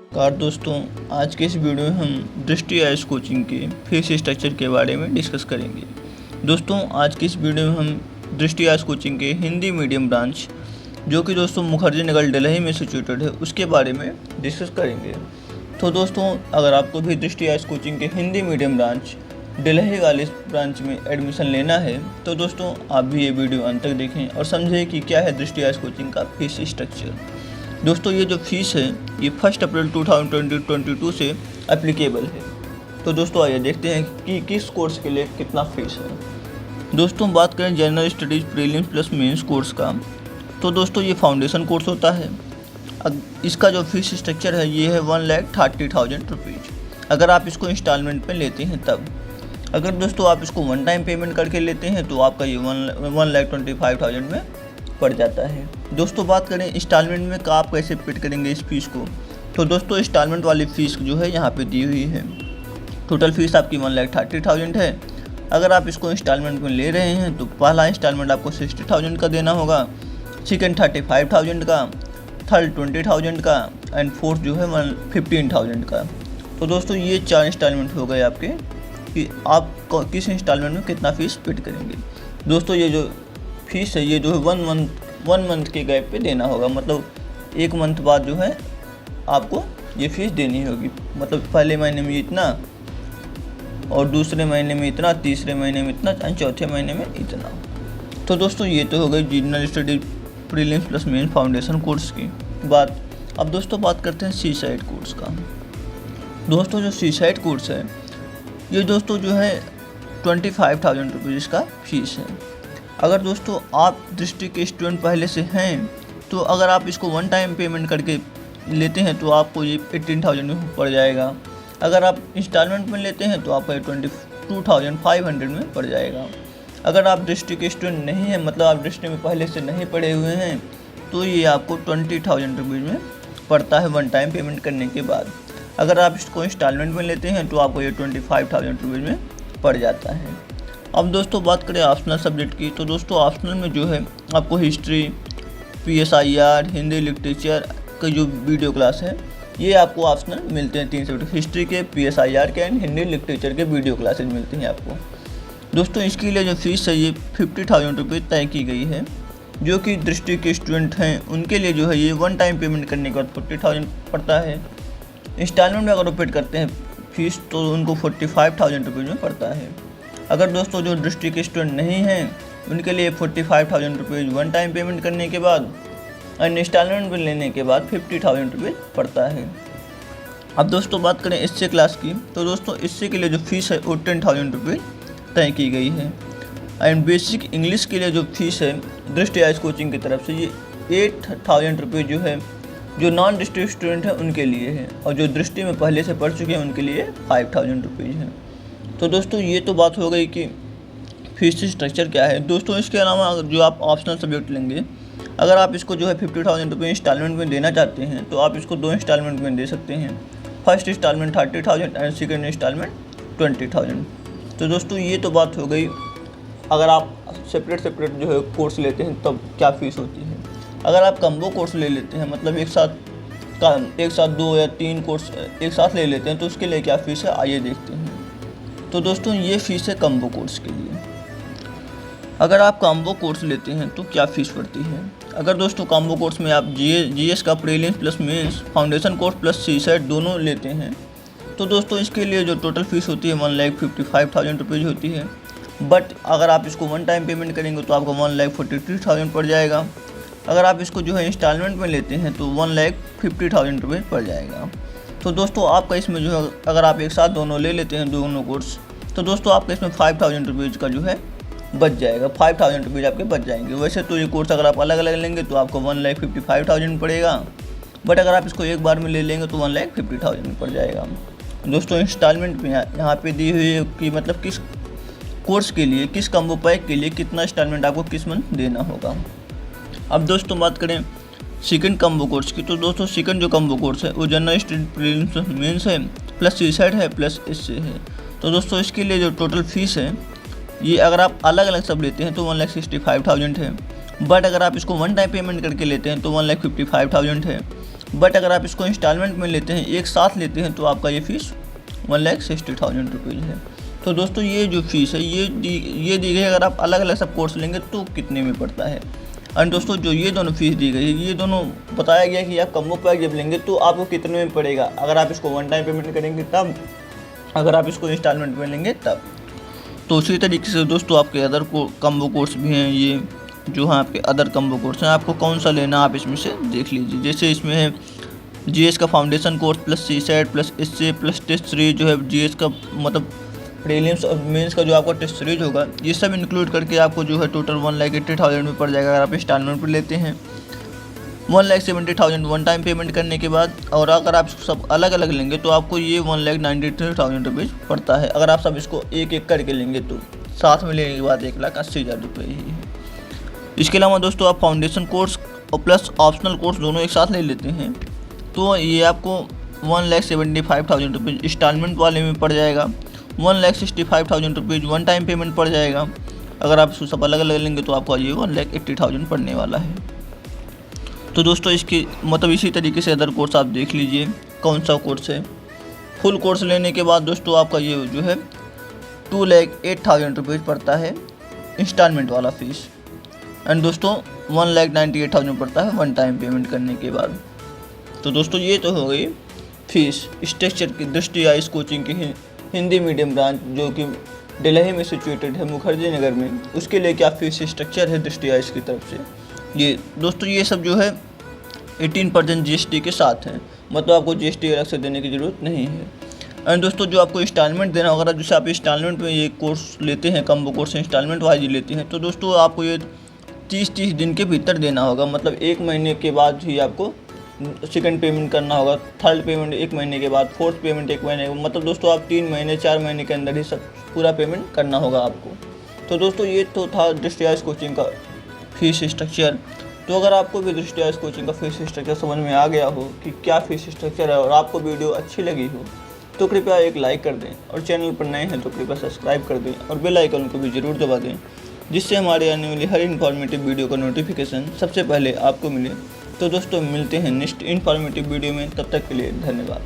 नमस्कार दोस्तों, आज के इस वीडियो में हम दृष्टि आईएएस कोचिंग के फीस स्ट्रक्चर के बारे में डिस्कस करेंगे। दोस्तों आज की इस वीडियो में हम दृष्टि आईएएस कोचिंग के हिंदी मीडियम ब्रांच जो कि दोस्तों मुखर्जी नगर दिल्ली में सिचुएटेड है उसके बारे में डिस्कस करेंगे। तो दोस्तों अगर आपको भी दृष्टि आईएएस कोचिंग के हिंदी मीडियम ब्रांच दिल्ली वाले ब्रांच में एडमिशन लेना है तो दोस्तों आप भी ये वीडियो अंत तक देखें और समझें कि क्या है दृष्टि आईएएस कोचिंग का फीस स्ट्रक्चर। दोस्तों ये जो फीस है ये 1 अप्रैल 2022 से एप्लीकेबल है। तो दोस्तों आइए देखते हैं कि किस कोर्स के लिए कितना फीस है। दोस्तों बात करें general studies prelims plus mains course का, तो दोस्तों ये फाउंडेशन कोर्स होता है। इसका जो फीस स्ट्रक्चर है ये है 1,30,000 रुपीज़ अगर आप इसको इंस्टॉलमेंट में लेते हैं तब। अगर दोस्तों आप इसको वन टाइम पेमेंट करके लेते हैं तो आपका ये 1,25,000 में पड़ जाता है। दोस्तों बात करें इंस्टॉलमेंट में आप कैसे पेड करेंगे इस फीस को, तो दोस्तों इंस्टॉलमेंट वाली फ़ीस जो है यहाँ पे दी हुई है। टोटल फीस आपकी 1,30,000 है। अगर आप इसको इंस्टॉलमेंट में ले रहे हैं तो पहला इंस्टॉलमेंट आपको 60,000 का देना होगा, सेकेंड 35,000 का, थर्ड 20,000 का एंड फोर्थ जो है 15,000 का। तो दोस्तों ये 4 इंस्टॉलमेंट हो गए आपके कि आप किस इंस्टॉलमेंट में कितना फ़ीस पेड करेंगे। दोस्तों ये जो फीस है ये जो है 1 मंथ के गैप पे देना होगा, मतलब 1 मंथ बाद जो है आपको ये फीस देनी होगी। मतलब पहले महीने में इतना और दूसरे महीने में इतना, तीसरे महीने में इतना और चौथे महीने में इतना। तो दोस्तों ये तो हो गई general study prelims plus main foundation course की बात। अब दोस्तों बात करते हैं सी साइड कोर्स का। दोस्तों जो सी साइड कोर्स है ये दोस्तों जो है 25,000 रुपीज़ इसका फीस है। अगर दोस्तों आप दृष्टि के स्टूडेंट पहले से हैं तो अगर आप इसको वन टाइम पेमेंट करके लेते हैं तो आपको ये 18,000 में पड़ जाएगा। अगर आप इंस्टॉलमेंट में लेते हैं तो आपको 22,500 में पड़ जाएगा। अगर आप दृष्टि के स्टूडेंट नहीं हैं, मतलब आप दृष्टि में पहले से नहीं पढ़े हुए हैं, तो ये आपको 20,000 रुपीज़ में पड़ता है वन टाइम पेमेंट करने के बाद। अगर आप इसको इंस्टॉलमेंट में लेते हैं तो आपको ये 25,000 रुपीज़ में पड़ जाता है। अब दोस्तों बात करें ऑप्शनल सब्जेक्ट की, तो दोस्तों ऑप्शनल में जो है आपको हिस्ट्री, PSIR, हिंदी लिटरेचर का जो वीडियो क्लास है ये आपको ऑप्शनल मिलते हैं। 3 सब्जेक्ट हिस्ट्री के, PSIR के एंड हिंदी लिटरेचर के वीडियो क्लासेज मिलती हैं आपको। दोस्तों इसके लिए जो फीस है ये 50,000 रुपये तय की गई है। जो कि दृष्टि के स्टूडेंट हैं उनके लिए जो है ये वन टाइम पेमेंट करने के बाद 40,000 पड़ता है। इंस्टॉलमेंट में अगर वो पेड करते हैं फीस तो उनको 45,000 रुपीज़ में पड़ता है। अगर दोस्तों जो दृष्टि के स्टूडेंट नहीं हैं उनके लिए 45,000 रुपीज़ वन टाइम पेमेंट करने के बाद और इंस्टॉलमेंट में लेने के बाद 50,000 रुपीज़ पड़ता है। अब दोस्तों बात करें इससे क्लास की, तो दोस्तों इससे के लिए जो फीस है वो 10,000 रुपीज़ तय की गई है। एंड बेसिक इंग्लिश के लिए जो फीस है दृष्टि आईएएस कोचिंग की तरफ से ये 8,000 रुपीज़ जो है जो नॉन दृष्टि स्टूडेंट है उनके लिए है, और जो दृष्टि में पहले से पढ़ चुके हैं उनके लिए 5,000 रुपीज़ है। तो दोस्तों ये तो बात हो गई कि फीस स्ट्रक्चर क्या है। दोस्तों इसके अलावा जो आप ऑप्शनल सब्जेक्ट लेंगे, अगर आप इसको जो है 50,000 रुपये इंस्टॉलमेंट में देना चाहते हैं तो आप इसको 2 इंस्टॉलमेंट में दे सकते हैं। First installment 30,000 and second installment 20,000। तो दोस्तों ये तो बात हो गई अगर आप सेपरेट जो है कोर्स लेते हैं तब क्या फ़ीस होती है। अगर आप कम्बो कोर्स ले लेते हैं, मतलब एक साथ 2 या 3 कोर्स एक साथ ले लेते हैं तो उसके लिए क्या फ़ीस है आइए देखते हैं। तो दोस्तों ये फ़ीस है कम्बो कोर्स के लिए। अगर आप कम्बो कोर्स लेते हैं तो क्या फ़ीस पड़ती है। अगर दोस्तों कम्बो कोर्स में आप GS का prelims plus mains foundation course plus सी साइड दोनों लेते हैं तो दोस्तों इसके लिए जो टोटल फ़ीस होती है 1,55,000 रुपीज़ होती है। बट अगर आप इसको वन टाइम पेमेंट करेंगे तो आपको 1,43,000 पड़ जाएगा। अगर आप इसको जो है इंस्टॉलमेंट में लेते हैं तो 1,50,000 रुपये पड़ जाएगा। तो दोस्तों आपका इसमें जो है अगर आप एक साथ दोनों ले लेते हैं दोनों कोर्स तो दोस्तों आपका इसमें 5,000 रुपीज़ का जो है बच जाएगा। 5,000 रुपीज़ आपके बच जाएंगे। वैसे तो ये कोर्स अगर आप अलग अलग लेंगे तो आपको 1,55,000 पड़ेगा, बट अगर आप इसको एक बार में ले लेंगे तो 1,50,000 में पड़ जाएगा। दोस्तों इंस्टॉलमेंट में यहाँ पे दी हुई है कि मतलब किस कोर्स के लिए, किस कम्बो पैक के लिए कितना इंस्टॉलमेंट आपको किस मंथ देना होगा। अब दोस्तों बात करें सेकंड कम्बो कोर्स की, तो दोस्तों सेकंड जो कम्बो कोर्स है वो जनरल स्टडी प्रीलिम्स मेंस है प्लस सी साइड है प्लस इससे है। तो दोस्तों इसके लिए जो टोटल फीस है ये अगर आप अलग अलग सब लेते हैं तो 1,65,000 है, बट अगर आप इसको वन टाइम पेमेंट करके लेते हैं तो 1,55,000 है। बट अगर आप इसको इंस्टॉलमेंट में लेते हैं, एक साथ लेते हैं, तो आपका ये फ़ीस 1,60,000 रुपीज़ है। तो दोस्तों ये जो फीस है ये दी गई है। अगर आप अलग अलग सब कोर्स लेंगे तो कितने में पड़ता है। एंड दोस्तों जो ये दोनों फीस दी गई है, ये दोनों बताया गया कि आप कम्बो पैक जब लेंगे तो आपको कितने में पड़ेगा, अगर आप इसको वन टाइम पेमेंट करेंगे तब, अगर आप इसको इंस्टॉलमेंट में लेंगे तब। तो उसी तरीके से दोस्तों आपके अदर कम्बो कोर्स भी हैं, ये जो यहाँ पे अदर कम्बो कोर्स हैं, आपको कौन सा लेना आप इसमें से देख लीजिए। जैसे इसमें है जीएस का foundation course plus CSAT plus इससे प्लस टेस्ट सीरीज जो है जीएस का मतलब प्रीलिम्स और मेंस का जो आपका टेस्ट सीरीज होगा, ये सब इंक्लूड करके आपको जो है टोटल 1,80,000 में पड़ जाएगा अगर आप इंस्टॉलमेंट पर लेते हैं। 1,70,000 वन टाइम पेमेंट करने के बाद, और अगर आप सब अलग अलग लेंगे तो आपको ये 1,93,000 रुपीज़ पड़ता है। अगर आप सब इसको एक एक करके लेंगे तो साथ में लेने के बाद 1,80,000 रुपये ही है। इसके अलावा दोस्तों आप फाउंडेशन कोर्स और प्लस ऑप्शनल कोर्स दोनों एक साथ ले लेते हैं तो ये आपको 1,75,000 रुपीज़ इंस्टॉलमेंट वाले में पड़ जाएगा। 1,65,000 रुपीज़ वन टाइम पेमेंट पड़ जाएगा। अगर आप सब अलग अलग लेंगे तो आपको ये 1,80,000 पड़ने वाला है। तो दोस्तों इसकी मतलब इसी तरीके से अदर कोर्स आप देख लीजिए कौन सा कोर्स है। फुल कोर्स लेने के बाद दोस्तों आपका ये जो है 2,08,000 रुपीज़ पड़ता है इंस्टॉलमेंट वाला फ़ीस। एंड दोस्तों 1,98,000 पड़ता है वन टाइम पेमेंट करने के बाद। तो दोस्तों ये तो हो गई फीस स्ट्रक्चर की दृष्टि आइस कोचिंग की हिंदी मीडियम ब्रांच जो कि दिल्ली में सिचुएटेड है, मुखर्जी नगर में, उसके लिए क्या फीस स्ट्रक्चर है दृष्टि आइस की तरफ से। ये दोस्तों ये सब जो है 18% जीएसटी के साथ है, मतलब आपको जीएसटी अलग से देने की ज़रूरत नहीं है। एंड दोस्तों जो आपको इंस्टॉलमेंट देना होगा, जैसे आप इंस्टॉलमेंट में ये कोर्स लेते हैं, कम्बो कोर्स इंस्टॉलमेंट वाइज लेते हैं, तो दोस्तों आपको ये 30 दिन के भीतर देना होगा। मतलब 1 महीने के बाद ही आपको सेकंड पेमेंट करना होगा, थर्ड पेमेंट 1 महीने के बाद, फोर्थ पेमेंट 1 महीने, मतलब दोस्तों आप 3 महीने 4 महीने के अंदर ही सब पूरा पेमेंट करना होगा आपको। तो दोस्तों ये तो था दृष्टि आइस कोचिंग का फीस स्ट्रक्चर। तो अगर आपको भी दृष्टि आइस कोचिंग का फीस स्ट्रक्चर समझ में आ गया हो कि क्या फीस स्ट्रक्चर है और आपको वीडियो अच्छी लगी हो तो कृपया एक लाइक कर दें, और चैनल पर नए हैं तो कृपया सब्सक्राइब कर दें और बेल आइकन को भी ज़रूर दबा दें, जिससे हमारे आने वाली हर इन्फॉर्मेटिव वीडियो का नोटिफिकेशन सबसे पहले आपको मिले। तो दोस्तों मिलते हैं नेक्स्ट इन्फॉर्मेटिव वीडियो में, तब तक के लिए धन्यवाद।